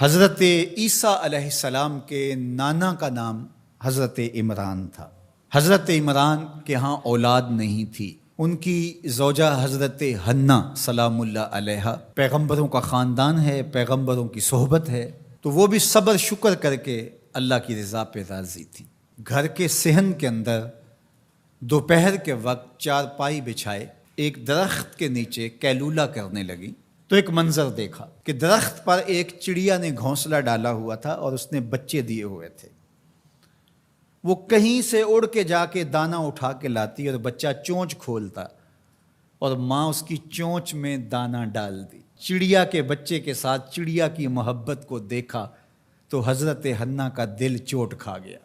حضرت عیسیٰ علیہ السلام کے نانا کا نام حضرت عمران تھا۔ حضرت عمران کے ہاں اولاد نہیں تھی، ان کی زوجہ حضرت حنا سلام اللہ علیہا پیغمبروں کا خاندان ہے، پیغمبروں کی صحبت ہے، تو وہ بھی صبر شکر کر کے اللہ کی رضا پہ راضی تھی۔ گھر کے صحن کے اندر دوپہر کے وقت چارپائی بچھائے ایک درخت کے نیچے قیلولہ کرنے لگی تو ایک منظر دیکھا کہ درخت پر ایک چڑیا نے گھونسلہ ڈالا ہوا تھا اور اس نے بچے دیے ہوئے تھے۔ وہ کہیں سے اڑ کے جا کے دانہ اٹھا کے لاتی اور بچہ چونچ کھولتا اور ماں اس کی چونچ میں دانہ ڈال دی۔ چڑیا کے بچے کے ساتھ چڑیا کی محبت کو دیکھا تو حضرت حنا کا دل چوٹ کھا گیا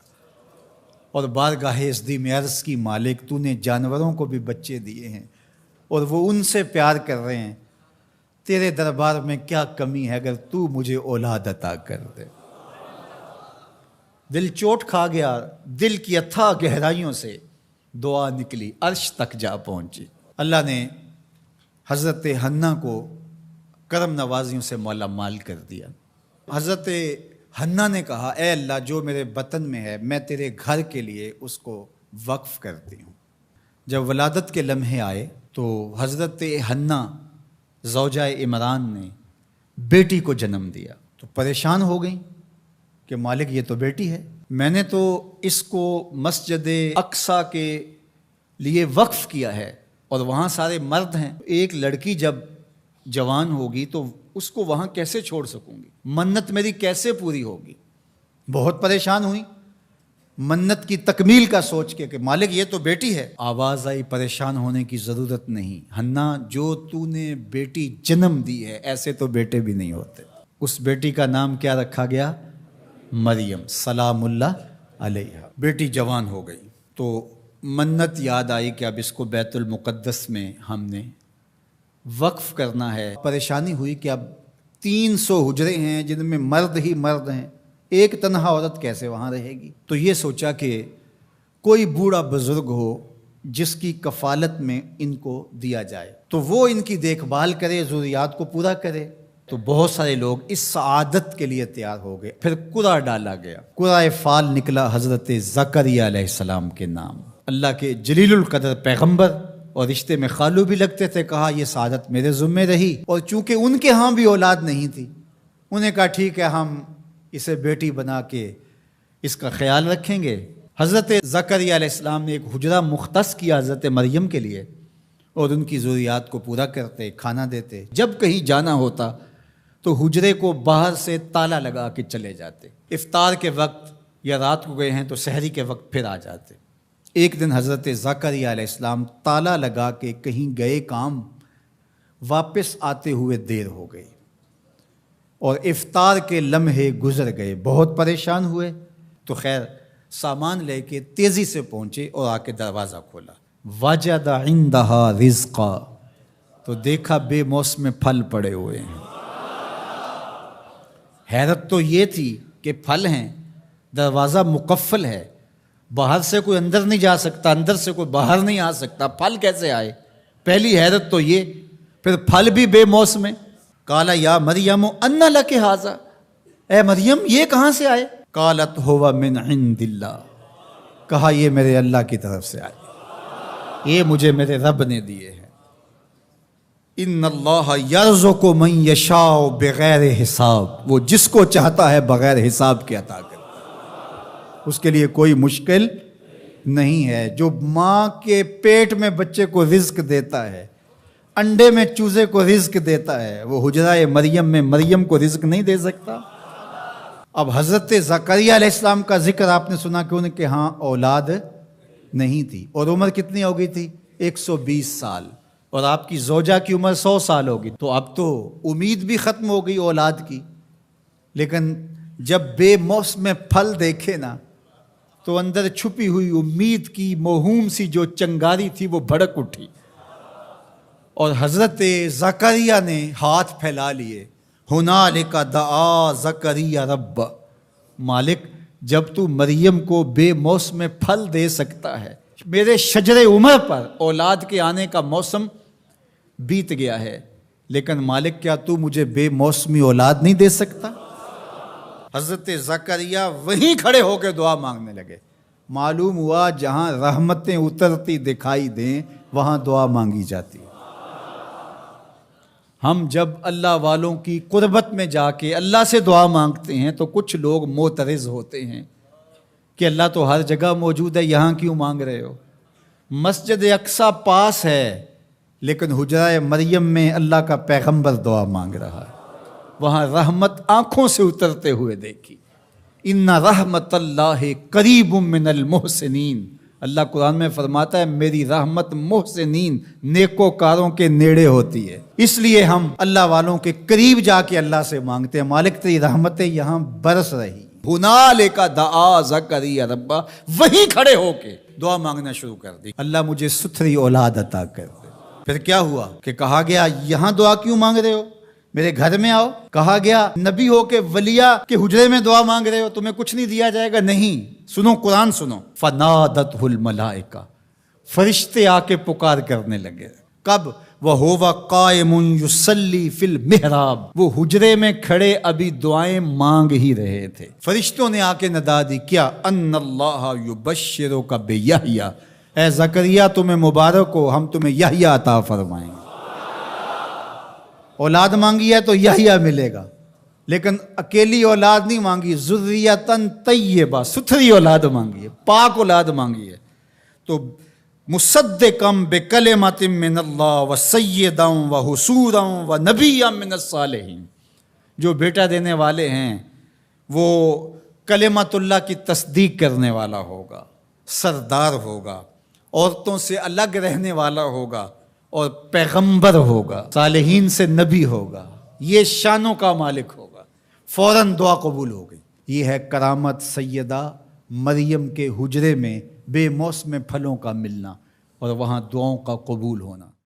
اور بارگاہ عزدی میں عرض کی، مالک تو نے جانوروں کو بھی بچے دیے ہیں اور وہ ان سے پیار کر رہے ہیں، تیرے دربار میں کیا کمی ہے اگر تو مجھے اولاد عطا کر دے۔ دل چوٹ کھا گیا، دل کی اتھاہ گہرائیوں سے دعا نکلی، عرش تک جا پہنچی۔ اللہ نے حضرت حنا کو کرم نوازیوں سے مولا مال کر دیا۔ حضرت حنا نے کہا، اے اللہ جو میرے بطن میں ہے میں تیرے گھر کے لیے اس کو وقف کرتی ہوں۔ جب ولادت کے لمحے آئے تو حضرت حنا زوجہ عمران نے بیٹی کو جنم دیا تو پریشان ہو گئیں کہ مالک یہ تو بیٹی ہے، میں نے تو اس کو مسجد اقصیٰ کے لیے وقف کیا ہے اور وہاں سارے مرد ہیں، ایک لڑکی جب جوان ہوگی تو اس کو وہاں کیسے چھوڑ سکوں گی، منت میری کیسے پوری ہوگی۔ بہت پریشان ہوئی منت کی تکمیل کا سوچ کے کہ مالک یہ تو بیٹی ہے۔ آواز آئی، پریشان ہونے کی ضرورت نہیں حنا، جو تو نے بیٹی جنم دی ہے ایسے تو بیٹے بھی نہیں ہوتے۔ اس بیٹی کا نام کیا رکھا گیا؟ مریم سلام اللہ علیہا۔ بیٹی جوان ہو گئی تو منت یاد آئی کہ اب اس کو بیت المقدس میں ہم نے وقف کرنا ہے۔ پریشانی ہوئی کہ اب 300 حجرے ہیں جن میں مرد ہی مرد ہیں، ایک تنہا عورت کیسے وہاں رہے گی؟ تو یہ سوچا کہ کوئی بوڑھا بزرگ ہو جس کی کفالت میں ان کو دیا جائے تو وہ ان کی دیکھ بھال کرے، ضروریات کو پورا کرے۔ تو بہت سارے لوگ اس سعادت کے لیے تیار ہو گئے۔ پھر قرعہ ڈالا گیا، قرعہ فال نکلا حضرت زکریا علیہ السلام کے نام۔ اللہ کے جلیل القدر پیغمبر اور رشتے میں خالو بھی لگتے تھے، کہا یہ سعادت میرے ذمہ رہی، اور چونکہ ان کے ہاں بھی اولاد نہیں تھی انہیں کہا ٹھیک ہے ہم اسے بیٹی بنا کے اس کا خیال رکھیں گے۔ حضرت زکریا علیہ السلام نے ایک حجرہ مختص کیا حضرت مریم کے لیے اور ان کی ضروریات کو پورا کرتے، کھانا دیتے۔ جب کہیں جانا ہوتا تو حجرے کو باہر سے تالا لگا کے چلے جاتے، افطار کے وقت یا رات کو گئے ہیں تو سحری کے وقت پھر آ جاتے۔ ایک دن حضرت زکریا علیہ السلام تالا لگا کے کہیں گئے کام، واپس آتے ہوئے دیر ہو گئی اور افطار کے لمحے گزر گئے، بہت پریشان ہوئے تو خیر سامان لے کے تیزی سے پہنچے اور آ کے دروازہ کھولا، وجد عندہا رزقا، تو دیکھا بے موسم پھل پڑے ہوئے ہیں۔ حیرت تو یہ تھی کہ پھل ہیں، دروازہ مقفل ہے، باہر سے کوئی اندر نہیں جا سکتا، اندر سے کوئی باہر نہیں آ سکتا، پھل کیسے آئے؟ پہلی حیرت تو یہ، پھر پھل بھی بے موسم۔ قال یا مریم ان لک ھذا، اے مریم یہ کہاں سے آئے؟ قالت ھو من عند اللہ، کہا یہ میرے اللہ کی طرف سے آئے، یہ مجھے میرے رب نے دیے ہیں۔ ان اللہ یرزق من یشاء بغیر حساب، وہ جس کو چاہتا ہے بغیر حساب کے عطا کرتا ہے، اس کے لیے کوئی مشکل نہیں ہے۔ جو ماں کے پیٹ میں بچے کو رزق دیتا ہے، انڈے میں چوزے کو رزق دیتا ہے، وہ حجرہ مریم میں مریم کو رزق نہیں دے سکتا؟ اب حضرت زکریا علیہ السلام کا ذکر آپ نے سنا کہ ان کے ہاں اولاد نہیں تھی، اور عمر کتنی ہو گئی تھی؟ 120 سال، اور آپ کی زوجہ کی عمر 100 سال ہوگی، تو اب تو امید بھی ختم ہو گئی اولاد کی۔ لیکن جب بے موسم پھل دیکھے نا تو اندر چھپی ہوئی امید کی موہوم سی جو چنگاری تھی وہ بھڑک اٹھی، اور حضرت زکریا نے ہاتھ پھیلا لیے، ہنالک دعا زکریا رب، مالک جب تو مریم کو بے موسم پھل دے سکتا ہے، میرے شجر عمر پر اولاد کے آنے کا موسم بیت گیا ہے، لیکن مالک کیا تو مجھے بے موسمی اولاد نہیں دے سکتا؟ حضرت زکریا وہیں کھڑے ہو کے دعا مانگنے لگے۔ معلوم ہوا جہاں رحمتیں اترتی دکھائی دیں وہاں دعا مانگی جاتی ہے۔ ہم جب اللہ والوں کی قربت میں جا کے اللہ سے دعا مانگتے ہیں تو کچھ لوگ معترض ہوتے ہیں کہ اللہ تو ہر جگہ موجود ہے، یہاں کیوں مانگ رہے ہو؟ مسجد اقصی پاس ہے لیکن حجرہ مریم میں اللہ کا پیغمبر دعا مانگ رہا ہے، وہاں رحمت آنکھوں سے اترتے ہوئے دیکھی۔ ان رحمت اللہ قریب من المحسنین، اللہ قرآن میں فرماتا ہے میری رحمت محسنین نیکوکاروں کے نیڑے ہوتی ہے، اس لیے ہم اللہ والوں کے قریب جا کے اللہ سے مانگتے ہیں، مالک تیری رحمتیں یہاں برس رہی۔ ہنالک دعا زکریا ربہ، وہیں کھڑے ہو کے دعا مانگنا شروع کر دی، اللہ مجھے ستھری اولاد عطا کر دے۔ پھر کیا ہوا کہ کہا گیا یہاں دعا کیوں مانگ رہے ہو، میرے گھر میں آؤ۔ کہا گیا نبی ہو کے ولیہ کے حجرے میں دعا مانگ رہے ہو، تمہیں کچھ نہیں دیا جائے گا؟ نہیں، سنو قرآن سنو۔ فنادتہ الملائکہ، فرشتے آ کے پکار کرنے لگے۔ کب؟ وَهُوَ قَائِمٌ يُصَلِّي فِي الْمِحْرَابِ، وہ حجرے میں کھڑے ابھی دعائیں مانگ ہی رہے تھے، فرشتوں نے آ کے ندا دی، کیا؟ ان اللہ یبشرک بیحییٰ، اے زکریا تمہیں مبارک ہو، ہم تمہیں یحییٰ عطا فرمائیں گے۔ اولاد مانگی ہے تو یحییٰ ملے گا، لیکن اکیلی اولاد نہیں مانگی، ذریۃً طیبہ، ستھری اولاد مانگی ہے، پاک اولاد مانگی ہے۔ تو مصدقاً بکلمۃ من اللہ وسیداً وحصوراً ونبیاً من الصالحین، جو بیٹا دینے والے ہیں وہ کلمت اللہ کی تصدیق کرنے والا ہوگا، سردار ہوگا، عورتوں سے الگ رہنے والا ہوگا اور پیغمبر ہوگا، صالحین سے نبی ہوگا، یہ شانوں کا مالک ہوگا۔ فوراً دعا قبول ہو گئی۔ یہ ہے کرامت سیدہ مریم کے حجرے میں بے موسم پھلوں کا ملنا اور وہاں دعاؤں کا قبول ہونا۔